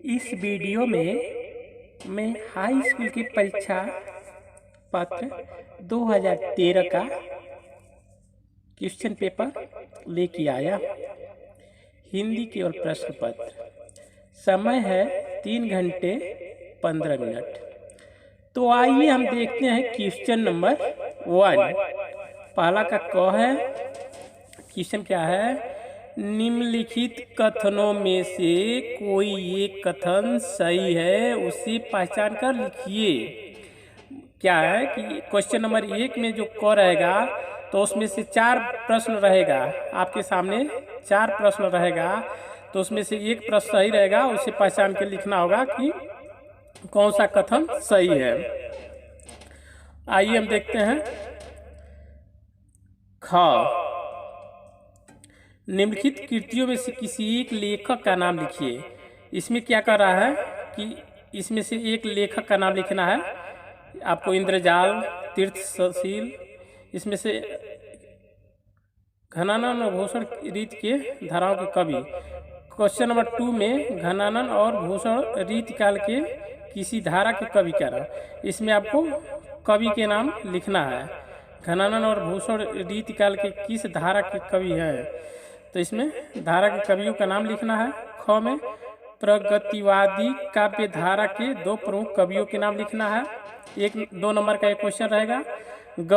इस वीडियो में मैं हाई स्कूल की परीक्षा पत्र 2013 का क्वेश्चन पेपर लेके आया। हिंदी केवल प्रश्न पत्र। समय है 3 घंटे 15 मिनट। तो आइए हम देखते हैं क्वेश्चन नंबर 1। पहला का क है। क्वेश्चन क्या है? निम्नलिखित कथनों में से कोई एक कथन सही है, उसे पहचान कर लिखिए। क्या है कि क्वेश्चन नंबर 1 में जो क रहेगा तो उसमें से 4 प्रश्न रहेगा। आपके सामने 4 प्रश्न रहेगा, तो उसमें से एक प्रश्न सही रहेगा, उसे पहचान के लिखना होगा कि कौन सा कथन सही है। आइए हम देखते हैं। ख, निम्नलिखित कृतियों में से किसी एक लेखक का नाम लिखिए। इसमें क्या कर रहा है कि इसमें से एक लेखक का नाम लिखना है आपको। इंद्रजाल, तीर्थशील, इसमें से घनानन और भूषण रीत के धाराओं के कवि। क्वेश्चन नंबर 2 में घनानन और भूषण रीत काल के किसी धारा के कवि क्या रहा। इसमें आपको कवि के नाम लिखना है। घनानन और भूषण रीत काल के किस धारा के कवि हैं, तो इसमें धारा के कवियों का नाम लिखना है। ख में प्रगतिवादी काव्य धारा के 2 प्रमुख कवियों के नाम लिखना है। 2 नंबर का एक क्वेश्चन रहेगा। ग,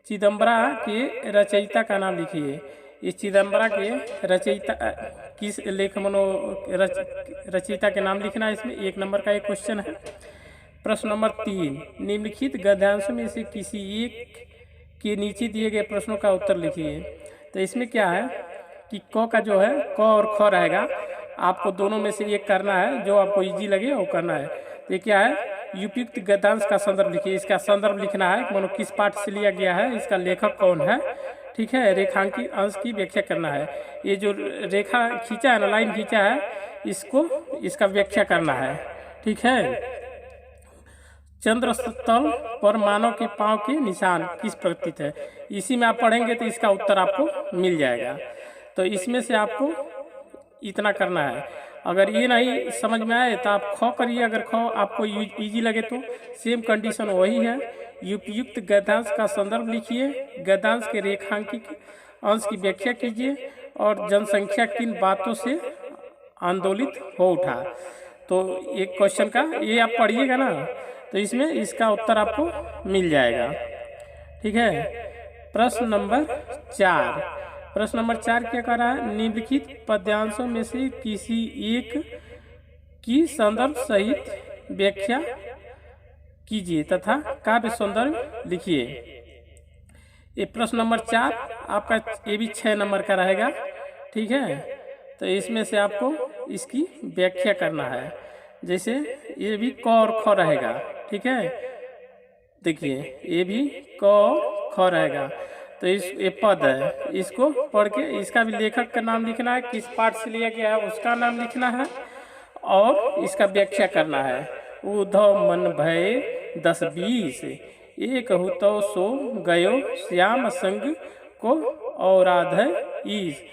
चिदम्बरा के रचयिता का नाम लिखिए। इस चिदम्बरा के रचयिता किस लेख रचयिता के नाम लिखना है। इसमें 1 नंबर का एक क्वेश्चन है। प्रश्न नंबर 3, निम्नलिखित गद्यांशों में से किसी एक के नीचे दिए गए प्रश्नों का उत्तर लिखिए। तो इसमें क्या है कि क का जो है क और ख रहेगा, आपको दोनों में से एक करना है, जो आपको इजी लगे वो करना है। तो ये क्या है? उपयुक्त गद्यांश का संदर्भ लिखिए। इसका संदर्भ लिखना है, मानो किस पाठ से लिया गया है, इसका लेखक कौन है, ठीक है। रेखांकित अंश की व्याख्या करना है। ये जो रेखा खींचा है ना, लाइन खींचा है, इसका व्याख्या करना है, ठीक है। चंद्र तल पर मानव के पांव के निशान किस प्रतीत है, इसी में आप पढ़ेंगे तो इसका उत्तर आपको मिल जाएगा। तो इसमें से आपको इतना करना है। अगर ये नहीं समझ में आए तो आप ख करिए। अगर ख आपको इजी लगे तो सेम कंडीशन वही है। उपयुक्त गद्यांश का संदर्भ लिखिए, गद्यांश के रेखांकित अंश की व्याख्या कीजिए, और जनसंख्या किन बातों से आंदोलित हो उठा। तो एक क्वेश्चन का ये आप पढ़िएगा ना, तो इसमें इसका उत्तर आपको मिल जाएगा, ठीक है। प्रश्न नंबर 4। प्रश्न नंबर 4 क्या कर रहा है? निम्नलिखित पद्यांशों में से किसी एक की संदर्भ सहित व्याख्या कीजिए तथा काव्य संदर्भ लिखिए। ये प्रश्न नंबर 4 आपका, ये भी 6 नंबर का रहेगा, ठीक है। तो इसमें से आपको इसकी व्याख्या करना है। जैसे ये भी क और ख रहेगा, ठीक है। देखिए ये भी क और ख रहेगा, तो ये पद है, इसको पढ़ के इसका भी लेखक का नाम लिखना है, किस पाठ से लिया गया है उसका नाम लिखना है, और इसका व्याख्या करना है। उधव मन भय 10-20, एक हुतो सो गयो श्याम संग को औराध ईस।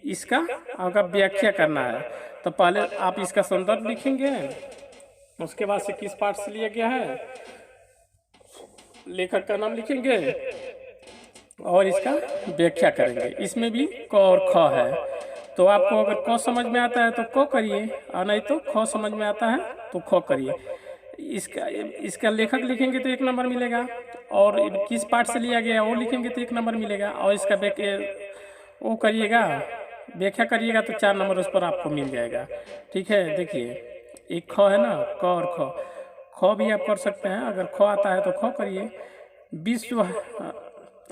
इसका आपका व्याख्या करना है। तो पहले आप इसका संदर्भ लिखेंगे, उसके बाद से किस पाठ से लिया गया है, लेखक का नाम लिखेंगे, और इसका व्याख्या करेंगे। इसमें भी क और ख है। तो आपको अगर क समझ में आता है तो क करिए, और नहीं तो ख समझ में आता है तो ख करिए। इसका लेखक लिखेंगे तो 1 नंबर मिलेगा, और किस पाठ से लिया गया वो लिखेंगे तो 1 नंबर मिलेगा, और इसका वो करिएगा, व्याख्या करिएगा तो 4 नंबर उस पर आपको मिल जाएगा, ठीक है। देखिए एक ख है ना, क और ख भी आप कर सकते हैं। अगर ख आता है तो ख करिए। विश्व,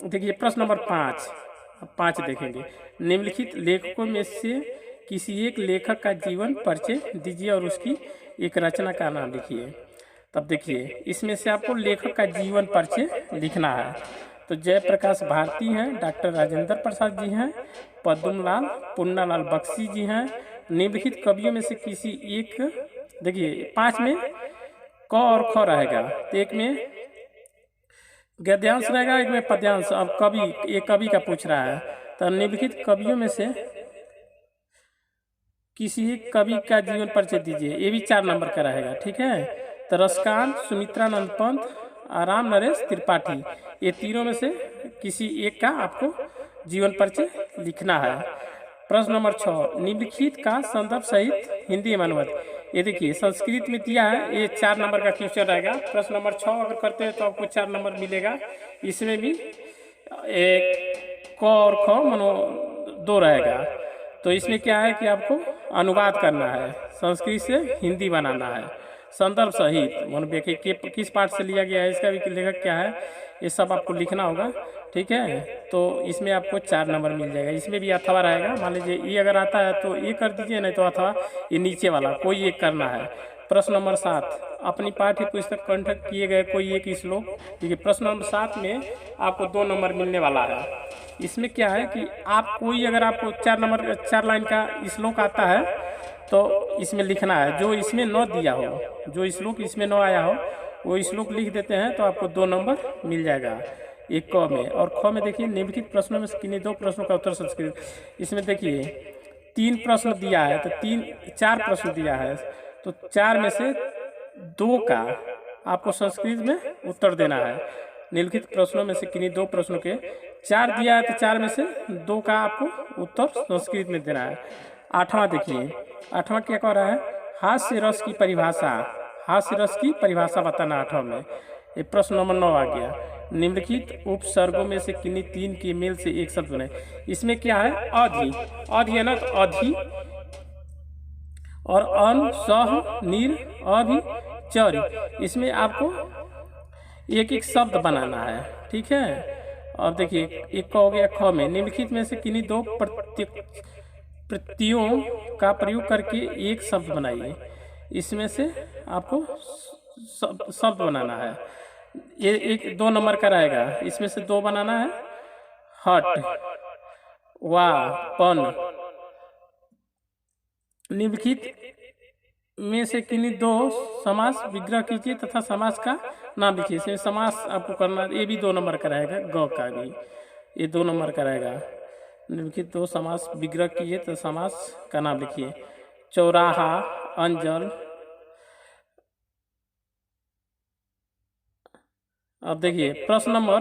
देखिए प्रश्न नंबर 5 देखेंगे। निम्नलिखित लेखकों में से किसी एक लेखक का जीवन परिचय दीजिए और उसकी एक रचना का नाम लिखिए। तब देखिए इसमें से आपको लेखक का जीवन परिचय लिखना है। तो जयप्रकाश भारती हैं, डॉक्टर राजेंद्र प्रसाद जी हैं, पद्मलाल पुन्नालाल बख्शी जी हैं। निम्नलिखित कवियों में से किसी एक, देखिए 5 में क और ख रहेगा, तो 1 में गद्यांश रहेगा, 1 में पद्यांश। अब कवि, एक कवि का पूछ रहा है, तो निम्नलिखित कवियों में से किसी एक कवि का जीवन परिचय दीजिए, ये भी 4 नंबर का रहेगा। ठीक है, तो रसकांत, सुमित्रानंद पंत, राम नरेश त्रिपाठी, ये तीनों में से किसी एक का आपको जीवन परिचय लिखना है। प्रश्न नंबर 6, निम्नलिखित का संदर्भ सहित हिंदी में अनुवाद। ये देखिए संस्कृत में दिया है, ये 4 नंबर का क्वेश्चन रहेगा। प्रश्न नंबर 6 अगर करते हैं तो आपको 4 नंबर मिलेगा। इसमें भी एक क और ख मनो 2 रहेगा। तो इसमें क्या है कि आपको अनुवाद करना है, संस्कृत से हिंदी बनाना है, संदर्भ सहित मन देखिए किस पाठ से लिया गया है, इसका भी लेखक क्या है, ये सब आपको लिखना होगा। ठीक है, तो इसमें आपको 4 नंबर मिल जाएगा। इसमें भी अथवा रहेगा, मान लीजिए ये अगर आता है तो ये कर दीजिए, नहीं तो अथवा ये नीचे वाला कोई एक करना है। प्रश्न नंबर 7, अपनी पाठ्य पुस्तक कंठ किए गए कोई एक श्लोक। देखिए प्रश्न नंबर 7 में आपको 2 नंबर मिलने वाला है। इसमें क्या है कि आप कोई अगर आपको 4 नंबर 4 लाइन का श्लोक आता है तो इसमें लिखना है, जो इसमें न दिया हो, जो श्लोक इसमें न आया हो वो श्लोक लिख देते हैं तो आपको 2 नंबर मिल जाएगा, एक क में। और ख में देखिए निम्नलिखित प्रश्नों में किन्हीं 2 प्रश्नों का उत्तर संस्कृत। इसमें देखिए 3 प्रश्न दिया है, तो 4 प्रश्न दिया है, तो 4 में से 2 का आपको संस्कृत में उत्तर देना है। निम्नलिखित प्रश्नों में से किन्हीं 2 प्रश्नों के 4 दिया है, तो 4 में से 2 का आपको उत्तर संस्कृत में देना है। 8वां देखिए, 8वां क्या कह रहा है, हास्य रस की परिभाषा, हास्य रस की परिभाषा बताना 8वां में। ये प्रश्न नंबर 9 आ गया। निम्नलिखित उपसर्गों में से किन्हीं 3 के मेल से एक शब्द बने। इसमें क्या है, अधि, अधि है ना, तो अधि और अन, सह, नीर, अभि, चरि, इसमें आपको एक एक शब्द बनाना है। ठीक है, अब देखिए एक का हो गया ख में, निम्नलिखित में से किन्हीं 2 प्रत्ययों का प्रयोग करके एक शब्द बनाइए। इसमें से आपको शब्द बनाना है, ये एक 2 नंबर का रहेगा। इसमें से 2 बनाना है, हट, वाह, पन। निम्नलिखित में से किन्हीं 2 समास विग्रह कीजिए तथा समास का नाम लिखिए। इसमें समास आपको करना, ये भी 2 नंबर का रहेगा, ग का भी ये 2 नंबर का रहेगा। निम्नलिखित 2 समास विग्रह कीजिए तो समास का नाम लिखिए। चौराहा, अंजल। अब देखिए प्रश्न नंबर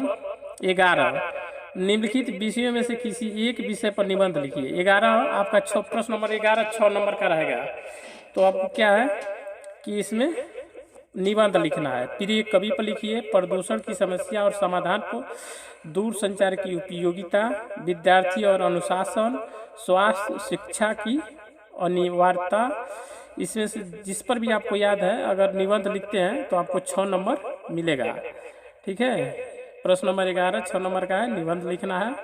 11, निम्नलिखित विषयों में से किसी एक विषय पर निबंध लिखिए। 11 आपका प्रश्न नंबर 11 6 नंबर का रहेगा। तो आपको क्या है कि इसमें निबंध लिखना है। प्रिय कवि पर लिखिए, प्रदूषण की समस्या और समाधान को, दूर संचार की उपयोगिता, विद्यार्थी और अनुशासन, स्वास्थ्य शिक्षा की अनिवार्यता। इसमें से जिस पर भी आपको याद है अगर निबंध लिखते हैं तो आपको 6 नंबर मिलेगा। ठीक है, प्रश्न नंबर 11 6 नंबर का है, निबंध लिखना है।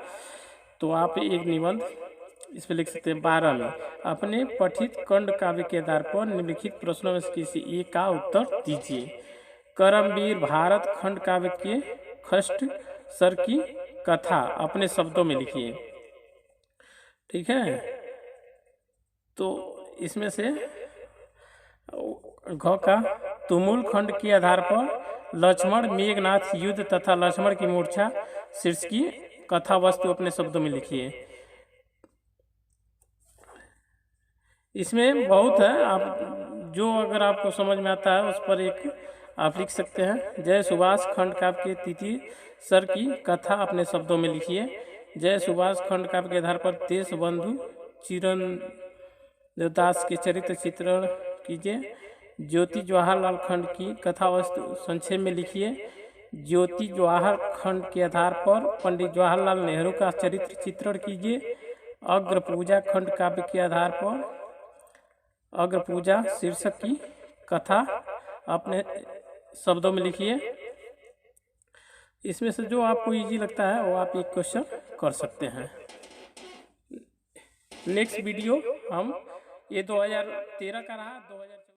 तो आप एक निबंध इस पर लिख सकते हैं। 12 में, अपने पठित खंड काव्य के आधार पर निम्नलिखित प्रश्नों में से किसी एक का उत्तर दीजिए। करमवीर भारत खंड काव्य के खष्ट सर की कथा अपने शब्दों में लिखिए। ठीक है, तो इसमें से घ का तुमुल खंड के आधार पर लक्ष्मण मेघनाथ युद्ध तथा लक्ष्मण की मूर्छा शीर्ष की कथा वस्तु अपने शब्दों में लिखिए। इसमें बहुत है, आप जो अगर आपको समझ में आता है उस पर एक आप लिख सकते हैं। जय सुभाष खंड काव्य के तिथि सर की कथा अपने शब्दों में लिखिए। जय सुभाष खंड काव्य के आधार पर देश बंधु चिरंदास के चरित्र चित्रण कीजिए। ज्योति जवाहरलाल खंड की कथा वस्तु संक्षेप में लिखिए। ज्योति जवाहर खंड के आधार पर पंडित जवाहरलाल नेहरू का चरित्र चित्रण कीजिए। अग्र पूजा खंड काव्य के आधार पर अग्र पूजा शीर्षक की कथा अपने शब्दों में लिखिए। इसमें से जो आपको इजी लगता है वो आप एक क्वेश्चन कर सकते हैं। नेक्स्ट वीडियो हम ये 2013 का रहा, 2014